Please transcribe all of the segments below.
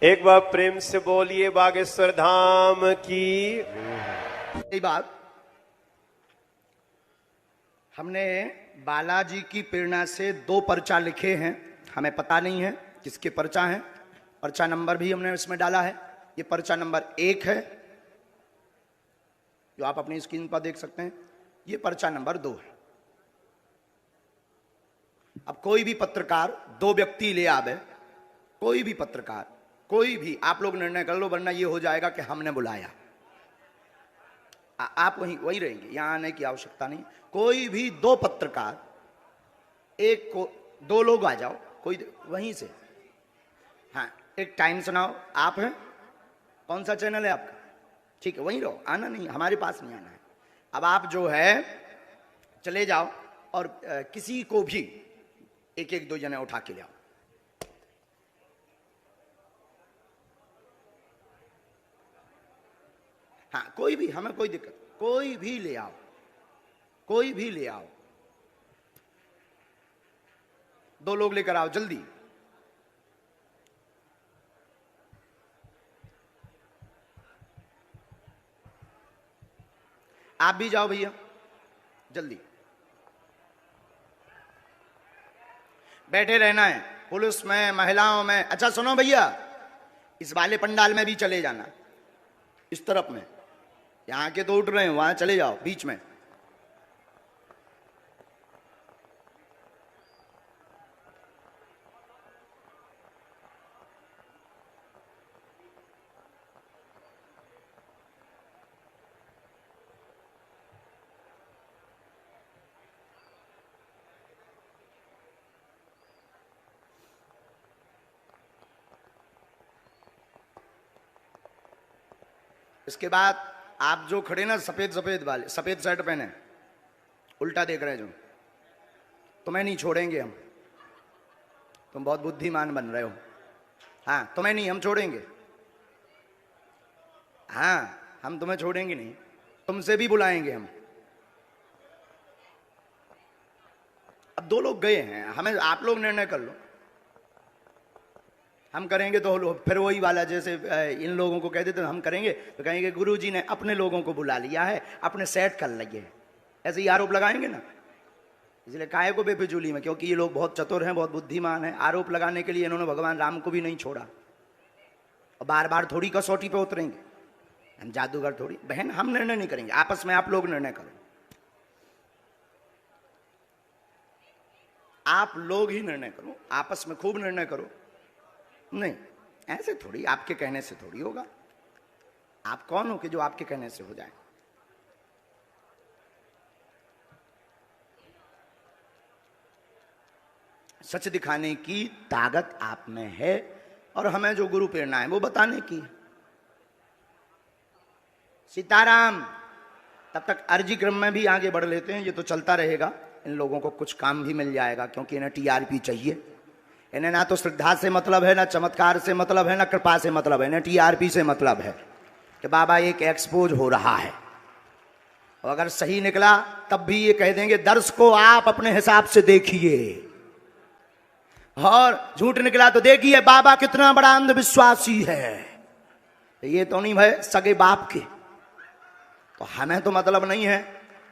एक बार प्रेम से बोलिए बागेश्वर धाम की। यही बात हमने बालाजी की प्रेरणा से 2 पर्चा लिखे हैं। हमें पता नहीं है किसके पर्चा हैं। पर्चा नंबर भी हमने इसमें डाला है। ये पर्चा नंबर 1 है जो आप अपनी स्क्रीन पर देख सकते हैं। ये पर्चा नंबर 2 है। अब कोई भी पत्रकार 2 व्यक्ति ले आवे, कोई भी पत्रकार, कोई भी, आप लोग निर्णय कर लो, वरना ये हो जाएगा कि हमने बुलाया। आप वहीं रहेंगे, यहां आने की आवश्यकता नहीं। कोई भी 2 पत्रकार, एक को 2 लोग आ जाओ, कोई वहीं से। हाँ, एक टाइम सुनाओ। आप हैं, कौन सा चैनल है आपका? ठीक है, वहीं रहो, आना नहीं, हमारे पास नहीं आना है। अब आप जो है चले जाओ और किसी को भी एक एक 2 जने उठा के ले आओ। हाँ, कोई भी, हमें कोई दिक्कत, कोई भी ले आओ, कोई भी ले आओ। 2 लोग लेकर आओ जल्दी। आप भी जाओ भैया, जल्दी बैठे रहना है। पुलिस में, महिलाओं में। अच्छा सुनो भैया, इस वाले पंडाल में भी चले जाना, इस तरफ में। यहां के तो उठ रहे हैं, वहां चले जाओ बीच में। इसके बाद आप जो खड़े ना, सफेद सफेद वाले, सफेद शर्ट पहने, उल्टा देख रहे हैं जो, तुम्हें नहीं छोड़ेंगे हम। तुम बहुत बुद्धिमान बन रहे हो। हाँ, तुम्हें नहीं, हम छोड़ेंगे। हाँ, हम तुम्हें छोड़ेंगे नहीं, तुमसे भी बुलाएंगे हम। अब 2 लोग गए हैं, हमें, आप लोग निर्णय कर लो। हम करेंगे तो फिर वही वाला, जैसे इन लोगों को कह देते हम करेंगे तो कहेंगे गुरुजी ने अपने लोगों को बुला लिया है, अपने सेट कर लिए है, ऐसे ही आरोप लगाएंगे ना। इसलिए काहे को बेफिजूली में, क्योंकि ये लोग बहुत चतुर हैं, बहुत बुद्धिमान हैं। आरोप लगाने के लिए इन्होंने भगवान राम को भी नहीं छोड़ा, और बार बार थोड़ी कसौटी पे उतरेंगे। हम जादूगर थोड़ी। बहन, हम निर्णय नहीं करेंगे, आपस में आप लोग निर्णय करो। आप लोग ही निर्णय करो, आपस में खूब निर्णय करो। नहीं, ऐसे थोड़ी, आपके कहने से थोड़ी होगा। आप कौन हो कि जो आपके कहने से हो जाए? सच दिखाने की ताकत आप में है, और हमें जो गुरु प्रेरणा है वो बताने की। सीताराम। तब तक अर्जी क्रम में भी आगे बढ़ लेते हैं, ये तो चलता रहेगा। इन लोगों को कुछ काम भी मिल जाएगा, क्योंकि इन्हें टीआरपी चाहिए। इन्हें ना तो श्रद्धा से मतलब है, ना चमत्कार से मतलब है, ना कृपा से मतलब है, इन्हें टीआरपी से मतलब है कि बाबा एक एक्सपोज हो रहा है। और अगर सही निकला तब भी ये कह देंगे दर्शकों आप अपने हिसाब से देखिए, और झूठ निकला तो देखिए बाबा कितना बड़ा अंधविश्वासी है। ये तो नहीं भाई सगे बाप के, तो हमें तो मतलब नहीं है,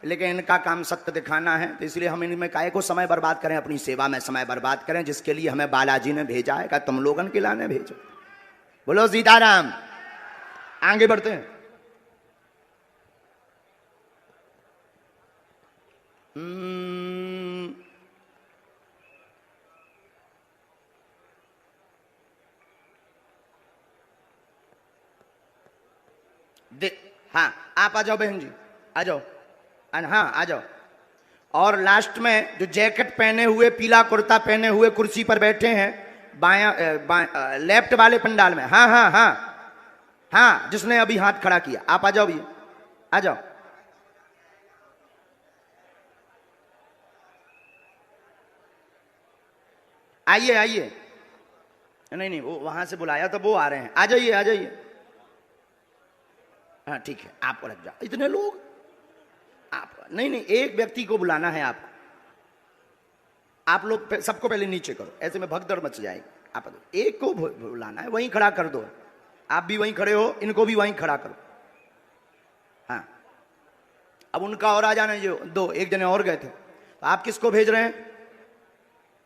लेकिन इनका काम सत्य दिखाना है। तो इसलिए हम इनमें काहे को समय बर्बाद करें, अपनी सेवा में समय बर्बाद करें, जिसके लिए हमें बालाजी ने भेजा है। क्या तुम लोगन के लाने भेजो? बोलो सीताराम। आगे बढ़ते हैं। हाँ, आप आ जाओ बहन जी, आ जाओ। हाँ, आ जाओ। और लास्ट में जो जैकेट पहने हुए, पीला कुर्ता पहने हुए कुर्सी पर बैठे हैं, लेफ्ट वाले पंडाल में। हाँ हाँ हाँ हाँ, जिसने अभी हाथ खड़ा किया, आप आ जाओ भैया, आ जाओ। आइए आइए। नहीं नहीं, वो वहां से बुलाया तो वो आ रहे हैं। आ जाइए आ जाइए। हाँ ठीक है, आप रख जाओ। इतने लोग, आप नहीं नहीं, एक व्यक्ति को बुलाना है आपको। आप लोग सबको पहले नीचे करो, ऐसे में भगदड़ मच जाएगी। आप एक को बुलाना है, वहीं खड़ा कर दो। आप भी वहीं खड़े हो, इनको भी वहीं खड़ा करो। हाँ, अब उनका और आ जाना, जो दो एक जने और गए थे, तो आप किसको भेज रहे हैं?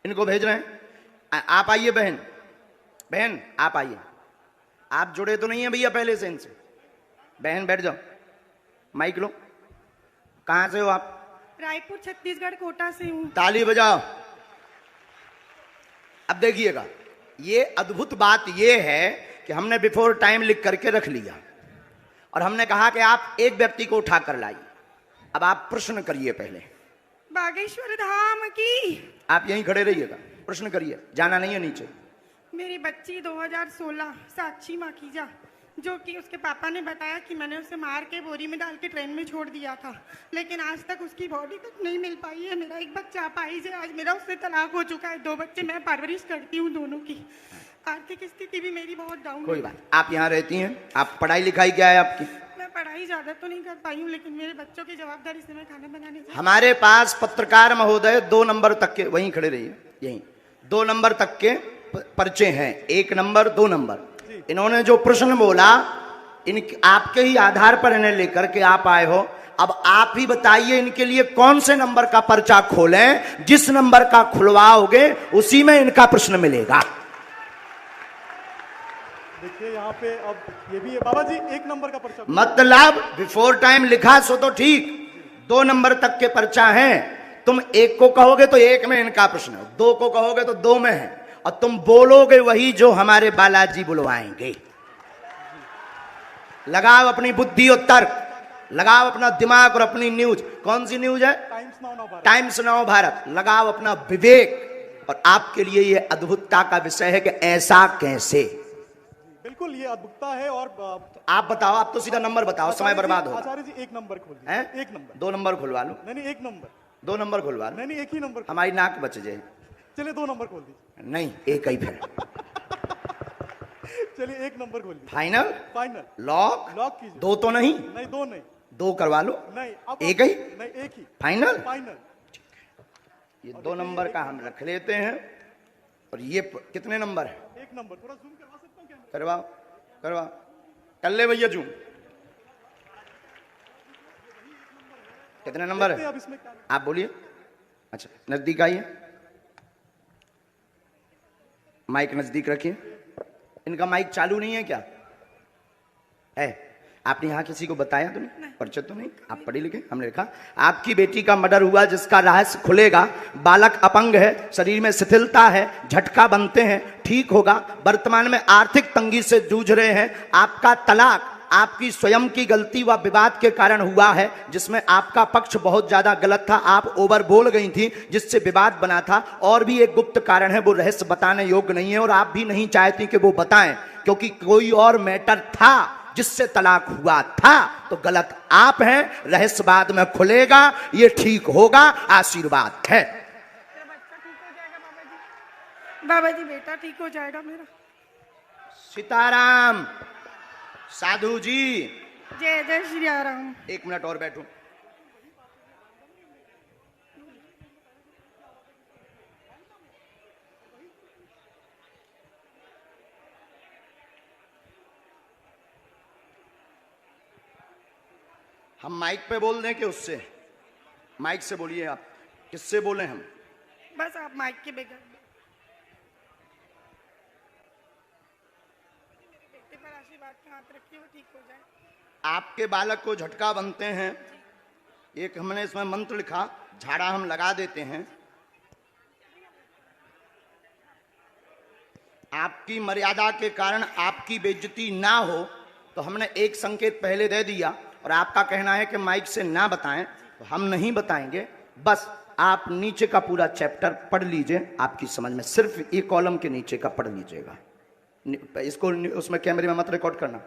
इनको भेज रहे हैं। आप आइए बहन, बहन आप आइए। आप जुड़े तो नहीं है भैया पहले से इनसे? बहन बैठ जाओ, माइक लो। कहां से हो आप? रायपुर छत्तीसगढ़ कोटा से हूँ। ताली बजाओ। अब देखिएगा, ये अद्भुत बात ये है कि हमने बिफोर टाइम लिख करके रख लिया और हमने कहा कि आप एक व्यक्ति को उठा कर लाइए। अब आप प्रश्न करिए पहले। बागेश्वर धाम की। आप यहीं खड़े रहिएगा, प्रश्न करिए, जाना नहीं है नीचे। मेरी बच्ची 2016 साक्षी माखीजा, जो कि उसके पापा ने बताया कि मैंने उसे मार के बोरी में डाल के ट्रेन में छोड़ दिया था, लेकिन आज तक उसकी बॉडी तक नहीं मिल पाई है। मेरा एक बच्चा पाइज है, आज मेरा उससे तलाक हो चुका है। 2 बच्चे मैं परवरिश करती हूँ, दोनों की आर्थिक स्थिति भी मेरी बहुत डाउन है। कोई बात, आप यहाँ रहती हैं, आप पढ़ाई लिखाई क्या है आपकी? मैं पढ़ाई ज्यादा तो नहीं कर पाई हूँ, लेकिन मेरे बच्चों की जवाबदारी से मैं खाना बनाने से। हमारे पास पत्रकार महोदय 2 नंबर तक के, वहीं खड़े रहिए, यहीं 2 नंबर तक के पर्चे हैं, 1 नंबर 2 नंबर। इन्होंने जो प्रश्न बोला, इन आपके ही आधार पर इन्हें लेकर के आप आए हो। अब आप ही बताइए इनके लिए कौन से नंबर का पर्चा खोलें? जिस नंबर का खुलवाओगे उसी में इनका प्रश्न मिलेगा। देखिए यहाँ पे अब ये भी है बाबा जी, 1 नंबर का पर्चा। मतलब बिफोर टाइम लिखा सो तो ठीक, 2 नंबर तक के पर्चा हैं। तुम 1 को कहोगे तो 1 में इनका प्रश्न है, 2 को कहोगे तो 2 में है, और तुम बोलोगे वही जो हमारे बालाजी बुलवाएंगे। लगाओ अपनी बुद्धि और तर्क, लगाओ अपना दिमाग और अपनी न्यूज। कौन सी न्यूज है? Times now Bharat. लगाओ अपना विवेक, और आपके लिए यह अद्भुतता का विषय है कि ऐसा कैसे। बिल्कुल ये अद्भुतता है। और आप बताओ, आप तो सीधा नंबर बताओ, समय बर्बाद होगा। आचार्य जी 1 नंबर खोल दीजिए। हैं? 1 नंबर। 2 नंबर खुलवा लो। नहीं 1 नंबर। 2 नंबर खुलवा लो। नहीं 1 ही नंबर। हमारी नाक बच जाए। चलिए 2 नंबर खोल दीजिए। नहीं, एक ही फिर। चलिए 1 नंबर खोल दीजिए। फाइनल? फाइनल। लॉक? लॉक कीजिए। 2 तो नहीं? नहीं 2 नहीं। 2 करवा लो। नहीं अब एक ही? नहीं 1 ही। फाइनल? फाइनल। ये 2 नंबर का हम रख लेते हैं। और ये कितने नंबर है? 1 नंबर। थोड़ा जूम करवा सकता हूँ क्या? करवाओ, करवाओ, कर ले भैया जूम। कितने नंबर है? अब इसमें क्या? आप बोलिए। अच्छा, नजदीक आइए, माइक नजदीक रखिए। इनका माइक चालू नहीं है क्या? है? आपने यहाँ किसी को बताया तो नहीं? परिचय तो नहीं? आप पढ़े लिखे? हमने लिखा आपकी बेटी का मर्डर हुआ, जिसका रहस्य खुलेगा। बालक अपंग है, शरीर में शिथिलता है, झटका बनते हैं, ठीक होगा। वर्तमान में आर्थिक तंगी से जूझ रहे हैं। आपका तलाक आपकी स्वयं की गलती व विवाद के कारण हुआ है, जिसमें आपका पक्ष बहुत ज्यादा गलत था। आप ओवर बोल गई थी, जिससे विवाद बना था। और भी एक गुप्त कारण है, वो रहस्य बताने योग्य नहीं है, और आप भी नहीं चाहती कि वो बताएं, क्योंकि कोई और मैटर था जिससे तलाक हुआ था। तो गलत आप हैं, रहस्य बाद में खुलेगा, ये ठीक होगा, आशीर्वाद है। मेरा बच्चा ठीक हो जाएगा बाबा जी। बाबा जी बेटा ठीक हो जाएगा मेरा। सीताराम। साधु जी, जय जय श्री राम। 1 मिनट और बैठो। हम माइक पे बोल दें कि उससे? माइक से बोलिए। आप किससे बोले? हम बस आप माइक के बगैर बेटे पर आशीर्वाद का हाथ रखिए, वो ठीक हो जाए। आपके बालक को झटका बनते हैं, एक हमने इसमें मंत्र लिखा, झाड़ा हम लगा देते हैं। आपकी मर्यादा के कारण आपकी बेइज्जती ना हो, तो हमने एक संकेत पहले दे दिया, और आपका कहना है कि माइक से ना बताएं, तो हम नहीं बताएंगे। बस आप नीचे का पूरा चैप्टर पढ़ लीजिए, आपकी समझ में। सिर्फ ये कॉलम के नीचे का पढ़ लीजिएगा, इसको उसमें कैमरे में मत रिकॉर्ड करना।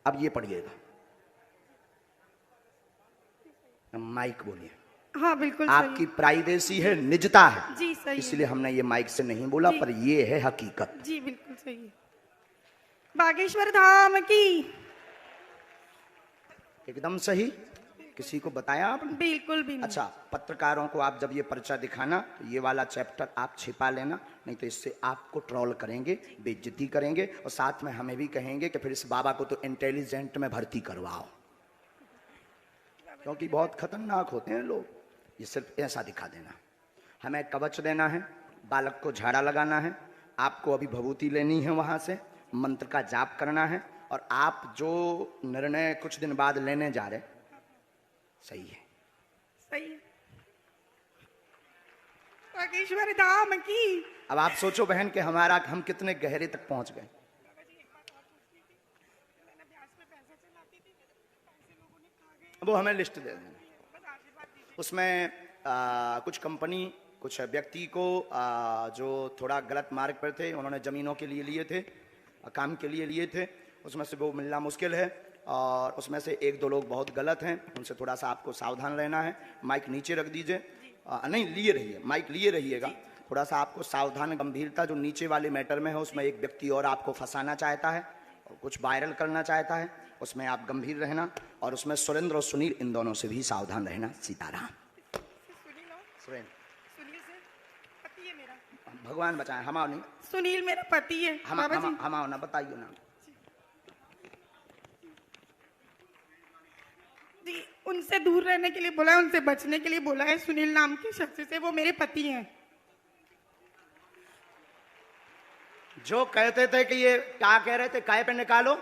अब ये पढ़िएगा, माइक बोलिए। हाँ बिल्कुल आपकी प्राइवेसी है, निजता है जी, सही इसलिए हमने ये माइक से नहीं बोला, पर ये है हकीकत। जी बिल्कुल सही है। बागेश्वर धाम की। एकदम सही। किसी को बताया आपने? बिल्कुल भी नहीं। अच्छा, पत्रकारों को आप जब ये पर्चा दिखाना तो ये वाला चैप्टर आप छिपा लेना, नहीं तो इससे आपको ट्रोल करेंगे, बेइज्जती करेंगे और साथ में हमें भी कहेंगे कि फिर इस बाबा को तो इंटेलिजेंट में भर्ती करवाओ, क्योंकि बहुत खतरनाक होते हैं लोग। ये सिर्फ ऐसा दिखा देना। हमें कवच देना है, बालक को झाड़ा लगाना है, आपको अभी भभूति लेनी है, वहां से मंत्र का जाप करना है, और आप जो निर्णय कुछ दिन बाद लेने जा रहे सही है। सही है। बागेश्वर धाम की। अब आप सोचो बहन कि हम कितने गहरे तक पहुंच गए। वो हमें लिस्ट दे देना, उसमें कुछ कंपनी, कुछ व्यक्ति को जो थोड़ा गलत मार्ग पर थे, उन्होंने जमीनों के लिए लिए थे, काम के लिए लिए थे, उसमें से वो मिलना मुश्किल है, और उसमें से एक दो लोग बहुत गलत हैं, उनसे थोड़ा सा आपको सावधान रहना है। माइक नीचे रख दीजिए, नहीं लिए रहिए, माइक लिए रहिएगा, थोड़ा सा आपको सावधान, गंभीरता जो नीचे वाले मैटर में है उसमें एक व्यक्ति और आपको फंसाना चाहता है और कुछ वायरल करना चाहता है, उसमें आप गंभीर रहना, और उसमें सुरेंद्र और सुनील इन दोनों से भी सावधान रहना। सीताराम। भगवान बचाए, हमाओ नहीं, सुनील मेरा पति है। हमाओ ना, बताइए ना जी। उनसे दूर रहने के लिए बोला है, उनसे बचने के लिए बोला है। सुनील नाम के शख्स से, वो मेरे पति हैं। जो कहते थे कि ये क्या कह रहे थे, काय पे निकालो,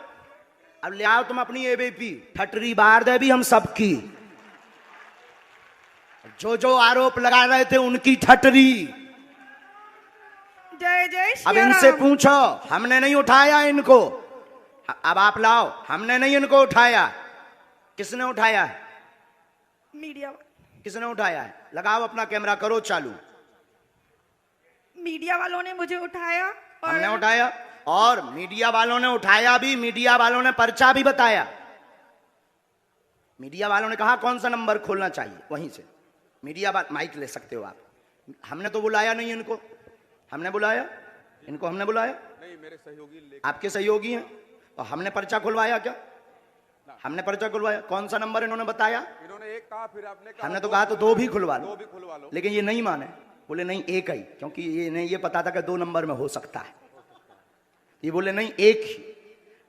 अब ले आओ तुम अपनी एबीपी, ठटरी बाहर दे भी हम सबकी। जो जो आरोप लगा रहे थे उनकी ठटरी। जय जय अब श्री इनसे राम। पूछो, हमने नहीं उठाया इनको, अब आप लाओ, हमने नहीं इनको उठाया, किसने उठाया है? मीडिया। किसने उठाया है? लगाओ अपना कैमरा, करो चालू। मीडिया वालों ने मुझे उठाया और हमने उठाया, और मीडिया वालों ने उठाया भी, मीडिया वालों ने पर्चा भी बताया। मीडिया वालों ने कहा कौन सा नंबर खोलना चाहिए, वहीं से मीडिया वाले माइक ले सकते हो आप। हमने तो बुलाया नहीं इनको, हमने बुलाया इनको, हमने बुलाया नहीं, मेरे सहयोगी आपके सहयोगी हैं, तो हमने पर्चा खुलवाया क्या? हमने पर्चा खुलवाया। कौन सा नंबर इन्होंने बताया? इन्होंने एक कहा, फिर आपने कहा हमने तो कहा तो दो भी खुलवा दो लो, भी खुलवा लो, लेकिन ये नहीं माने, बोले नहीं एक ही, क्योंकि ये नहीं, ये पता था कि 2 नंबर में हो सकता है, ये बोले नहीं एक ही।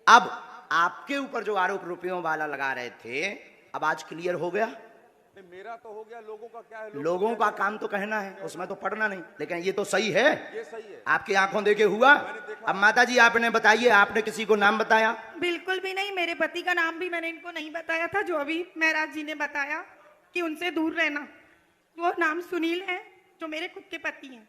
अब आपके ऊपर जो आरोप रुपयों वाला लगा रहे थे, अब आज क्लियर हो गया। नहीं, मेरा तो हो गया, लोगों का क्या है? लोगों का काम तो कहना है, उसमें तो पढ़ना नहीं, लेकिन ये तो सही है, ये सही है, आपकी आंखों देखे हुआ। अब माता जी आपने बताइए, आपने किसी को नाम बताया? बिल्कुल भी नहीं। मेरे पति का नाम भी मैंने इनको नहीं बताया था, जो अभी महराज जी ने बताया कि उनसे दूर रहना। वो नाम सुनील है, जो मेरे खुद के पति हैं।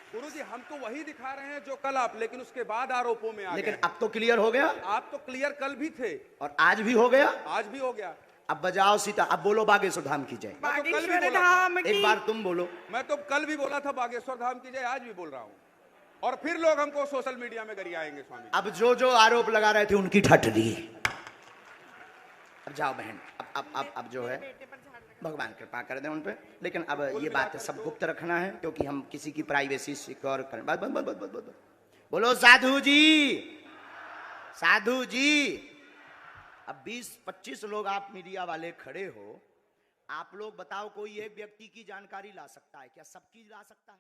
गुरुजी हम तो वही दिखा रहे हैं जो कल आप, लेकिन उसके बाद आरोपों में आ गए। लेकिन अब तो क्लियर हो गया, आप तो क्लियर कल भी थे और आज भी हो गया, आज भी हो गया। अब बजाओ सीता, अब बोलो बागेश्वर धाम की जय। मैं तो कल भी बागेश्वर बोला था। धाम एक की। बार तुम बोलो। मैं तो कल भी बोला था बागेश्वर धाम की जय, आज भी बोल रहा हूँ, और फिर लोग हमको सोशल मीडिया में गरियाएंगे स्वामी। अब जो जो आरोप लगा रहे थे उनकी ठटरी। अब जाओ बहन, अब जो है भगवान कृपा कर दे उन पे, लेकिन अब ये बात सब गुप्त रखना है, क्योंकि हम किसी की प्राइवेसी सिक्योर करें। बस बस बस बस बस बस बोलो साधु जी, साधु जी। अब 20-25 लोग आप मीडिया वाले खड़े हो, आप लोग बताओ कोई एक व्यक्ति की जानकारी ला सकता है क्या? सबकी ला सकता है?